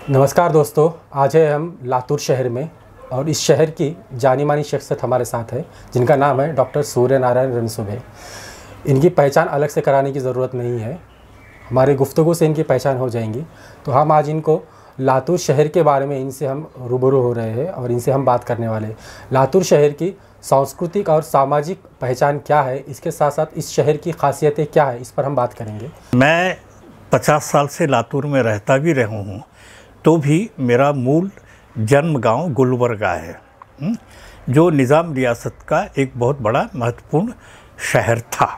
नमस्कार दोस्तों, आज है हम लातूर शहर में और इस शहर की जानी मानी शख्सियत हमारे साथ है जिनका नाम है डॉक्टर सूर्य नारायण रणसुभे। इनकी पहचान अलग से कराने की ज़रूरत नहीं है, हमारी गुफ्तगू से इनकी पहचान हो जाएंगी। तो हम आज इनको लातूर शहर के बारे में इनसे हम रूबरू हो रहे हैं और इनसे हम बात करने वाले हैं। लातूर शहर की सांस्कृतिक और सामाजिक पहचान क्या है, इसके साथ साथ इस शहर की खासियतें क्या है, इस पर हम बात करेंगे। मैं 50 साल से लातूर में रहता भी रहा हूँ, तो भी मेरा मूल जन्म गांव गुलबर्गा है, जो निज़ाम रियासत का एक बहुत बड़ा महत्वपूर्ण शहर था।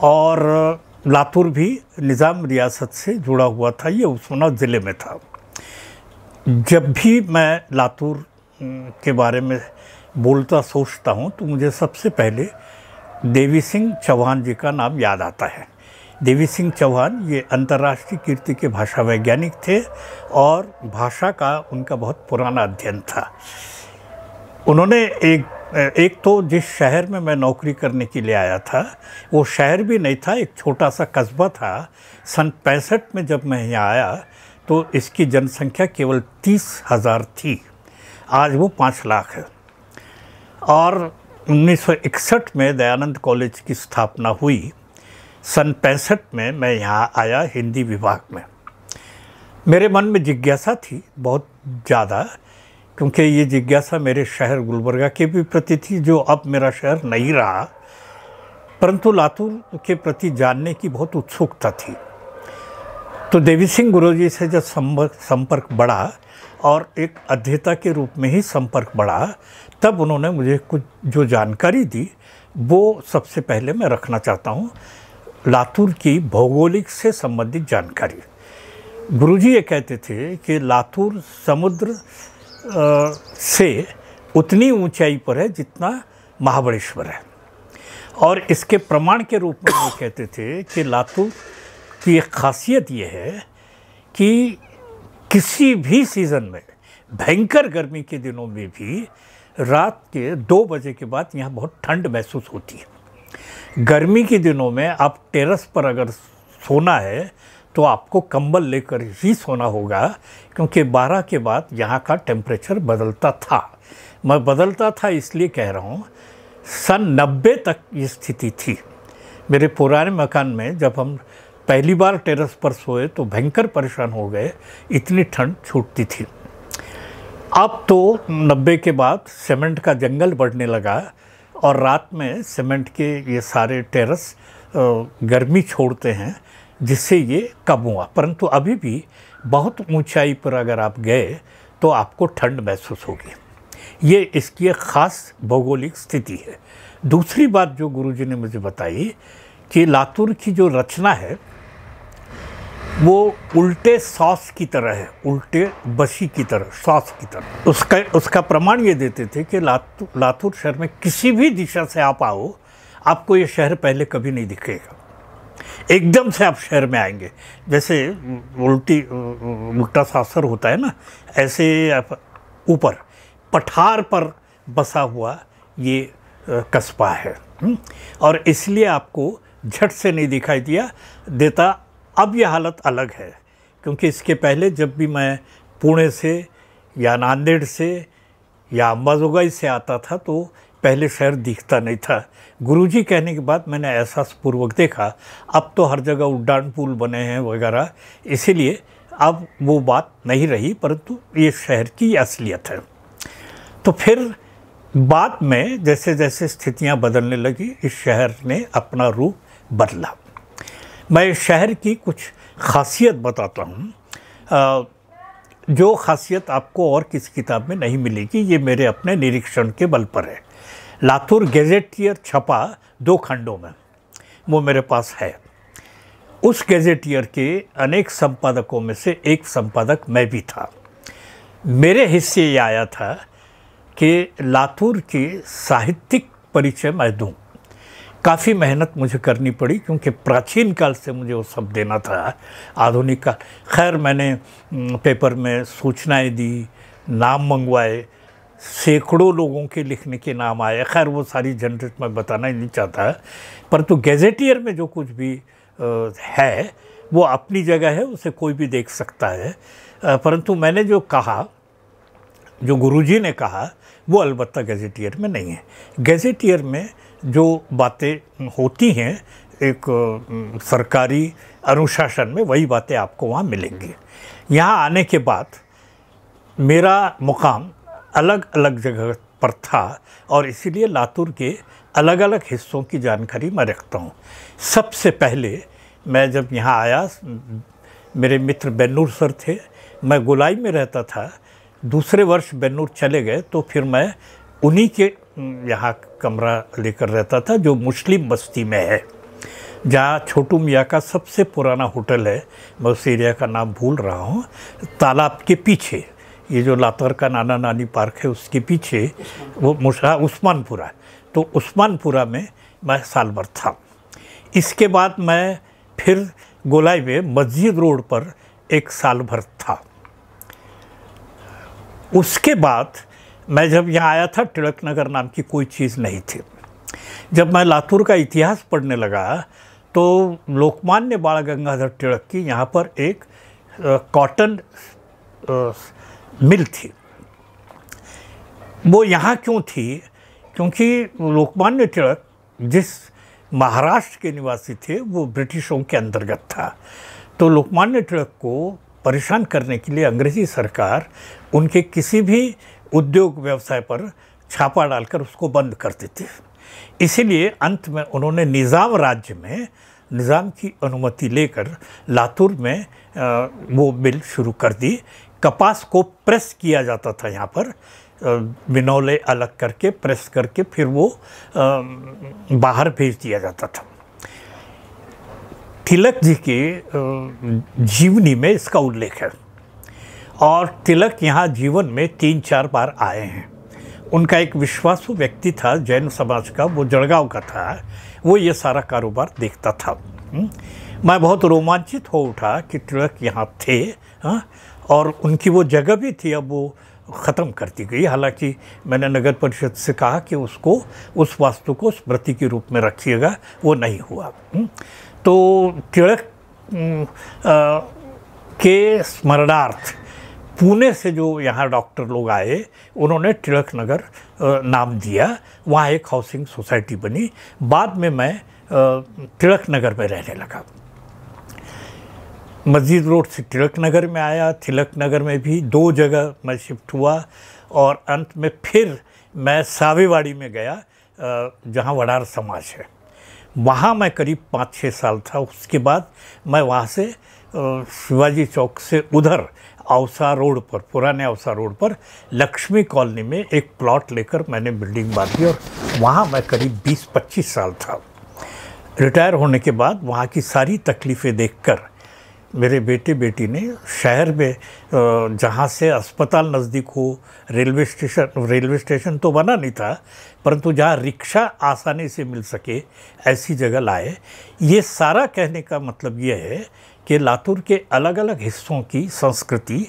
और लातूर भी निज़ाम रियासत से जुड़ा हुआ था, ये उस्मानाबाद ज़िले में था। जब भी मैं लातूर के बारे में बोलता सोचता हूँ तो मुझे सबसे पहले देवी सिंह चौहान जी का नाम याद आता है। देवी सिंह चौहान ये अंतर्राष्ट्रीय कीर्ति के भाषा वैज्ञानिक थे और भाषा का उनका बहुत पुराना अध्ययन था। उन्होंने एक तो जिस शहर में मैं नौकरी करने के लिए आया था, वो शहर भी नहीं था, एक छोटा सा कस्बा था। सन 65 में जब मैं यहाँ आया तो इसकी जनसंख्या केवल 30,000 थी, आज वो 5 लाख है। और 1961 में दयानंद कॉलेज की स्थापना हुई। सन 65 में मैं यहाँ आया हिंदी विभाग में। मेरे मन में जिज्ञासा थी बहुत ज़्यादा, क्योंकि ये जिज्ञासा मेरे शहर गुलबर्गा के भी प्रति थी, जो अब मेरा शहर नहीं रहा, परंतु लातूर के प्रति जानने की बहुत उत्सुकता थी। तो देवी सिंह गुरुजी से जब संपर्क बढ़ा और एक अध्येता के रूप में ही संपर्क बढ़ा, तब उन्होंने मुझे कुछ जो जानकारी दी वो सबसे पहले मैं रखना चाहता हूँ। लातूर की भौगोलिक से संबंधित जानकारी। गुरुजी ये कहते थे कि लातूर समुद्र से उतनी ऊंचाई पर है जितना महाबलेश्वर है, और इसके प्रमाण के रूप में वो कहते थे कि लातूर की एक खासियत ये है कि किसी भी सीज़न में, भयंकर गर्मी के दिनों में भी रात के 2 बजे के बाद यहाँ बहुत ठंड महसूस होती है। गर्मी के दिनों में आप टेरेस पर अगर सोना है तो आपको कंबल लेकर ही सोना होगा, क्योंकि 12 के बाद यहाँ का टेम्परेचर बदलता था। मैं बदलता था इसलिए कह रहा हूँ, सन 90 तक ये स्थिति थी। मेरे पुराने मकान में जब हम पहली बार टेरेस पर सोए तो भयंकर परेशान हो गए, इतनी ठंड छूटती थी। अब तो 90 के बाद सीमेंट का जंगल बढ़ने लगा और रात में सीमेंट के ये सारे टेरेस गर्मी छोड़ते हैं, जिससे ये कम हुआ। परंतु अभी भी बहुत ऊंचाई पर अगर आप गए तो आपको ठंड महसूस होगी। ये इसकी एक ख़ास भौगोलिक स्थिति है। दूसरी बात जो गुरुजी ने मुझे बताई कि लातूर की जो रचना है वो उल्टे सॉस की तरह है, उल्टे बसी की तरह, सॉस की तरह। उसका प्रमाण ये देते थे कि लातूर शहर में किसी भी दिशा से आप आओ, आपको ये शहर पहले कभी नहीं दिखेगा। एकदम से आप शहर में आएंगे, जैसे उल्टा सासर होता है ना, ऐसे ऊपर पठार पर बसा हुआ ये कस्बा है। और इसलिए आपको झट से नहीं दिखाई देता। अब यह हालत अलग है, क्योंकि इसके पहले जब भी मैं पुणे से या नांदेड़ से या अंबाजोगाई से आता था तो पहले शहर दिखता नहीं था। गुरुजी कहने के बाद मैंने एहसासपूर्वक देखा, अब तो हर जगह उड्डान पुल बने हैं वगैरह, इसीलिए अब वो बात नहीं रही, परंतु ये शहर की असलियत है। तो फिर बाद में जैसे जैसे स्थितियां बदलने लगी, इस शहर ने अपना रूप बदला। मैं इस शहर की कुछ खासियत बताता हूँ, जो खासियत आपको और किसी किताब में नहीं मिलेगी। ये मेरे अपने निरीक्षण के बल पर है। लातूर गैजेटियर छपा 2 खंडों में, वो मेरे पास है। उस गैजेटियर के अनेक संपादकों में से एक संपादक मैं भी था। मेरे हिस्से ये आया था कि लातूर की साहित्यिक परिचय मैं दूँ। काफ़ी मेहनत मुझे करनी पड़ी, क्योंकि प्राचीन काल से मुझे वो सब देना था, आधुनिक काल। खैर मैंने पेपर में सूचनाएं दी, नाम मंगवाए, सैकड़ों लोगों के लिखने के नाम आए। खैर वो सारी जनरेट मैं बताना ही नहीं चाहता, परंतु गैजेटियर में जो कुछ भी है वो अपनी जगह है, उसे कोई भी देख सकता है। परंतु मैंने जो कहा, जो गुरुजी ने कहा, वो अलबत्ता गैजेटियर में नहीं है। गैजेटियर में जो बातें होती हैं एक सरकारी अनुशासन में, वही बातें आपको वहाँ मिलेंगी। यहाँ आने के बाद मेरा मुकाम अलग अलग जगह पर था और इसीलिए लातूर के अलग अलग हिस्सों की जानकारी मैं रखता हूँ। सबसे पहले मैं जब यहाँ आया, मेरे मित्र बेन्नूर सर थे, मैं गोलाई में रहता था। दूसरे वर्ष बेन्नूर चले गए तो फिर मैं उन्हीं के यहाँ कमरा लेकर रहता था, जो मुस्लिम बस्ती में है, जहाँ छोटू मियाँ का सबसे पुराना होटल है। मैं उस एरिया का नाम भूल रहा हूँ। तालाब के पीछे, ये जो लातूर का नाना नानी पार्क है उसके पीछे वो उस्मानपुरा, तो उस्मानपुरा में मैं साल भर था। इसके बाद मैं फिर गोलाई में मस्जिद रोड पर एक साल भर था। उसके बाद मैं जब यहाँ आया था, तिलक नगर नाम की कोई चीज़ नहीं थी। जब मैं लातूर का इतिहास पढ़ने लगा तो लोकमान्य बाल गंगाधर तिलक की यहाँ पर एक कॉटन मिल थी। वो यहाँ क्यों थी? क्योंकि लोकमान्य तिलक जिस महाराष्ट्र के निवासी थे वो ब्रिटिशों के अंतर्गत था। तो लोकमान्य तिलक को परेशान करने के लिए अंग्रेज़ी सरकार उनके किसी भी उद्योग व्यवसाय पर छापा डालकर उसको बंद कर देती। इसीलिए अंत में उन्होंने निज़ाम राज्य में निज़ाम की अनुमति लेकर लातूर में वो मिल शुरू कर दी। कपास को प्रेस किया जाता था यहाँ पर, बिनौले अलग करके प्रेस करके फिर वो बाहर भेज दिया जाता था। तिलक जी के जीवनी में इसका उल्लेख है और तिलक यहाँ जीवन में 3-4 बार आए हैं। उनका एक विश्वासु व्यक्ति था जैन समाज का, वो जड़गांव का था, वो ये सारा कारोबार देखता था। मैं बहुत रोमांचित हो उठा कि तिलक यहाँ थे और उनकी वो जगह भी थी, अब वो ख़त्म कर दी गई। हालांकि मैंने नगर परिषद से कहा कि उसको, उस वास्तु को स्मृति के रूप में रखिएगा, वो नहीं हुआ। तो तिलक के स्मरणार्थ पुणे से जो यहाँ डॉक्टर लोग आए, उन्होंने तिलक नगर नाम दिया। वहाँ एक हाउसिंग सोसाइटी बनी। बाद में मैं तिलक नगर में रहने लगा। मस्जिद रोड से तिलक नगर में आया। तिलक नगर में भी 2 जगह मैं शिफ्ट हुआ और अंत में फिर मैं सावेवाड़ी में गया, जहाँ वडार समाज है। वहाँ मैं करीब 5-6 साल था। उसके बाद मैं वहाँ से शिवाजी चौक से उधर औसा रोड पर, पुराने औसा रोड पर लक्ष्मी कॉलोनी में एक प्लॉट लेकर मैंने बिल्डिंग बांधी और वहाँ मैं करीब 20-25 साल था। रिटायर होने के बाद वहाँ की सारी तकलीफ़ें देखकर मेरे बेटे बेटी ने शहर में, जहाँ से अस्पताल नज़दीक हो, रेलवे स्टेशन तो बना नहीं था, परंतु जहाँ रिक्शा आसानी से मिल सके ऐसी जगह लाए। ये सारा कहने का मतलब ये है कि लातूर के अलग अलग हिस्सों की संस्कृति,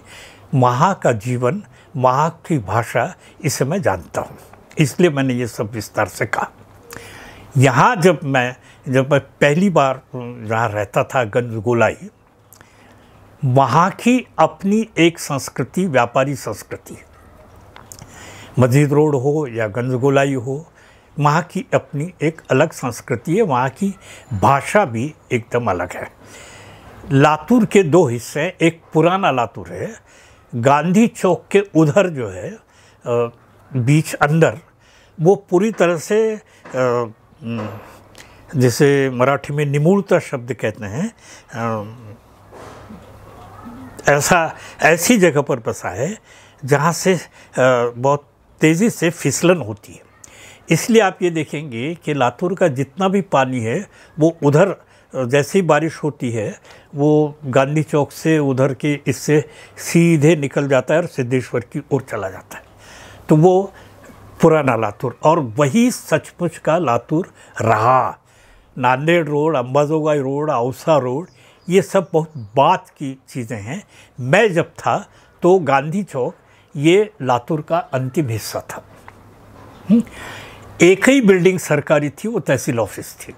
वहाँ का जीवन, वहाँ की भाषा, इसे मैं जानता हूँ, इसलिए मैंने ये सब विस्तार से कहा। यहाँ जब मैं पहली बार जहाँ रहता था गंजगोलाई, वहाँ की अपनी एक संस्कृति, व्यापारी संस्कृति, मस्जिद रोड हो या गंजगोलाई हो, वहाँ की अपनी एक अलग संस्कृति है। वहाँ की भाषा भी एकदम अलग है। लातूर के 2 हिस्से, एक पुराना लातूर है, गांधी चौक के उधर जो है बीच अंदर, वो पूरी तरह से जैसे मराठी में निमूलता शब्द कहते हैं, ऐसी जगह पर बसा है जहाँ से बहुत तेज़ी से फिसलन होती है। इसलिए आप ये देखेंगे कि लातूर का जितना भी पानी है वो उधर, जैसे ही बारिश होती है वो गांधी चौक से उधर के इससे सीधे निकल जाता है और सिद्धेश्वर की ओर चला जाता है। तो वो पुराना लातूर, और वही सचमुच का लातूर रहा। Nanded road, Ambajogai road, Ausa road, ये सब बहुत बात की चीज़ें हैं। मैं जब था तो गांधी चौक ये लातूर का अंतिम हिस्सा था। एक ही बिल्डिंग सरकारी थी, वो तहसील ऑफिस थी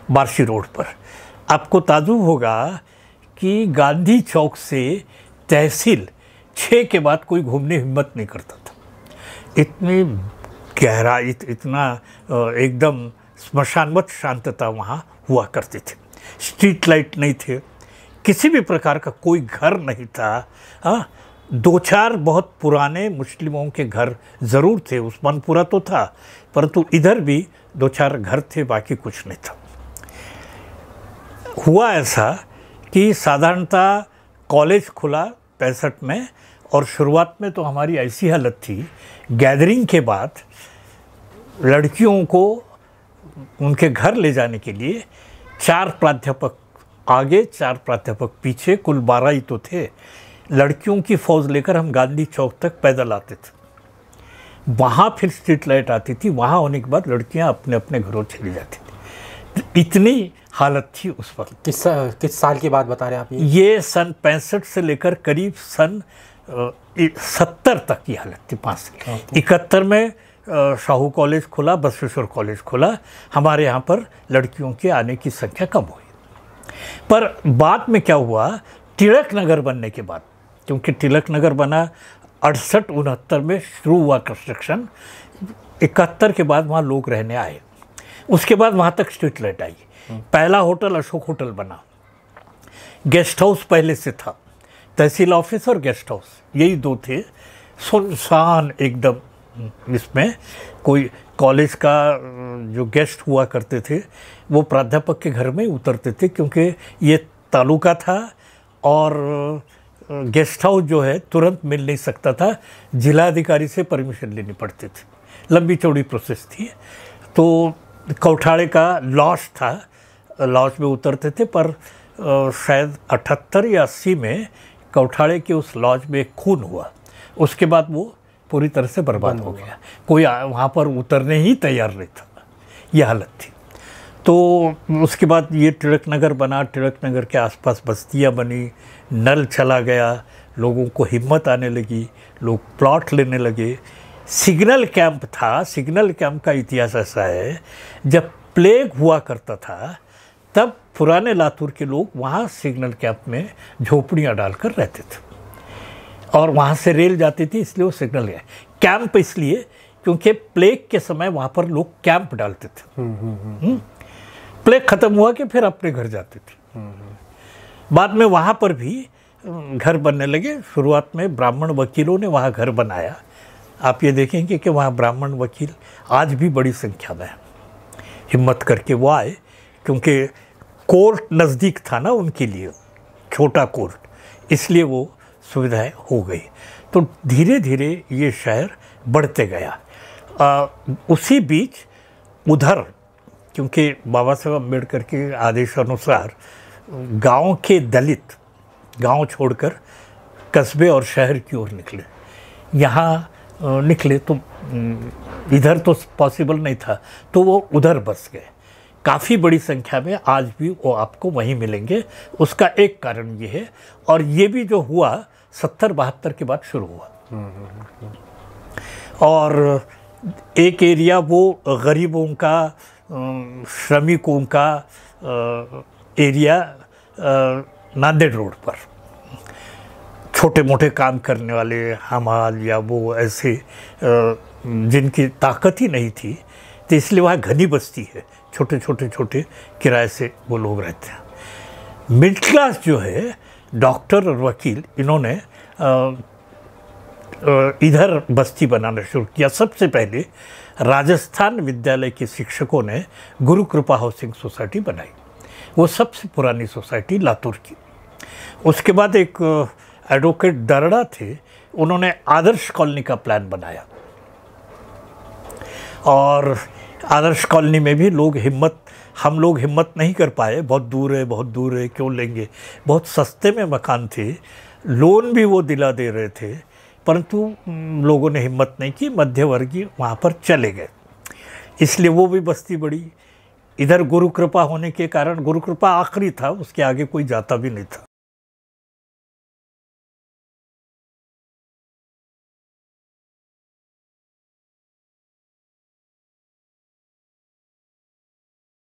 बार्शी रोड पर। आपको ताजुब होगा कि गांधी चौक से तहसील 6 के बाद कोई घूमने हिम्मत नहीं करता था। इतनी गहराई, इतना एकदम स्मशानवत शांतता वहाँ हुआ करती थी। स्ट्रीट लाइट नहीं थे, किसी भी प्रकार का कोई घर नहीं था। हाँ, 2-4 बहुत पुराने मुस्लिमों के घर ज़रूर थे, उस्मानपुरा तो था, परंतु इधर भी 2-4 घर थे, बाकी कुछ नहीं था। हुआ ऐसा कि साधारणतः कॉलेज खुला 65 में, और शुरुआत में तो हमारी ऐसी हालत थी, गैदरिंग के बाद लड़कियों को उनके घर ले जाने के लिए 4 प्राध्यापक आगे, 4 प्राध्यापक पीछे, कुल 12 ही तो थे। लड़कियों की फ़ौज लेकर हम गांधी चौक तक पैदल आते थे। वहाँ फिर स्ट्रीट लाइट आती थी, वहाँ होने के बाद लड़कियाँ अपने अपने घरों चली जाती थी। तो इतनी हालत थी उस वक्त। किस साल की बात बता रहे हैं आप? ये सन 65 से लेकर करीब सन 70 तक की हालत थी। 5 साल 71 में शाहू कॉलेज खुला, बसवेश्वर कॉलेज खुला। हमारे यहाँ पर लड़कियों के आने की संख्या कम हुई। पर बाद में क्या हुआ, तिलक नगर बनने के बाद, क्योंकि तिलक नगर बना 68-69 में शुरू हुआ कंस्ट्रक्शन, 71 के बाद वहाँ लोग रहने आए। उसके बाद वहाँ तक स्ट्रीट लाइट आई। पहला होटल अशोक होटल बना, गेस्ट हाउस पहले से था, तहसील ऑफिस और गेस्ट हाउस यही 2 थे। सुनसान एकदम, इसमें कोई कॉलेज का जो गेस्ट हुआ करते थे वो प्राध्यापक के घर में उतरते थे, क्योंकि ये तालुका था और गेस्ट हाउस जो है तुरंत मिल नहीं सकता था, जिलाधिकारी से परमिशन लेनी पड़ती थी। लंबी चौड़ी प्रोसेस थी। तो कौठाड़े का लॉज था, लॉज में उतरते थे। पर शायद 78 या 80 में कौठाड़े के उस लॉज में खून हुआ, उसके बाद वो पूरी तरह से बर्बाद हो गया। कोई वहाँ पर उतरने ही तैयार नहीं था, यह हालत थी। तो उसके बाद ये तिलक नगर बना, तिलक नगर के आसपास बस्तियाँ बनी, नल चला गया, लोगों को हिम्मत आने लगी, लोग प्लॉट लेने लगे। सिग्नल कैंप था। सिग्नल कैंप का इतिहास ऐसा है, जब प्लेग हुआ करता था तब पुराने लातूर के लोग वहाँ सिग्नल कैंप में झोपड़ियाँ डालकर रहते थे, और वहाँ से रेल जाती थी, इसलिए वो सिग्नल है। कैंप इसलिए क्योंकि प्लेग के समय वहाँ पर लोग कैंप डालते थे। प्लेग ख़त्म हुआ कि फिर अपने घर जाते थे। बाद में वहाँ पर भी घर बनने लगे। शुरुआत में ब्राह्मण वकीलों ने वहाँ घर बनाया। आप ये देखेंगे कि वहाँ ब्राह्मण वकील आज भी बड़ी संख्या में हिम्मत करके वो आए, क्योंकि कोर्ट नज़दीक था ना उनके लिए, छोटा कोर्ट, इसलिए वो सुविधाएं हो गई। तो धीरे धीरे ये शहर बढ़ते गया। उसी बीच उधर, क्योंकि बाबा साहब अम्बेडकर के आदेश अनुसार गांव के दलित गांव छोड़कर कस्बे और शहर की ओर निकले। यहाँ निकले तो इधर तो पॉसिबल नहीं था, तो वो उधर बस गए। काफ़ी बड़ी संख्या में आज भी वो आपको वहीं मिलेंगे। उसका एक कारण ये है, और ये भी जो हुआ 70-72 के बाद शुरू हुआ। और एक एरिया वो गरीबों का, श्रमिकों का एरिया नांदेड़ रोड पर, छोटे मोटे काम करने वाले हमाल या वो ऐसे जिनकी ताकत ही नहीं थी, तो इसलिए वहाँ घनी बस्ती है, छोटे किराए से वो लोग रहते हैं। मिडिल क्लास जो है, डॉक्टर और वकील, इन्होंने इधर बस्ती बनाना शुरू किया। सबसे पहले राजस्थान विद्यालय के शिक्षकों ने गुरु कृपा हाउसिंग सोसाइटी बनाई, वो सबसे पुरानी सोसाइटी लातूर की। उसके बाद एक एडवोकेट दरड़ा थे, उन्होंने आदर्श कॉलोनी का प्लान बनाया, और आदर्श कॉलोनी में भी हम लोग हिम्मत नहीं कर पाए। बहुत दूर है, क्यों लेंगे। बहुत सस्ते में मकान थे, लोन भी वो दिला दे रहे थे, परंतु लोगों ने हिम्मत नहीं की, मध्यवर्गीय वहाँ पर चले गए, इसलिए वो भी बस्ती बढ़ी। इधर गुरु कृपा होने के कारण, गुरु कृपा आखिरी था, उसके आगे कोई जाता भी नहीं था।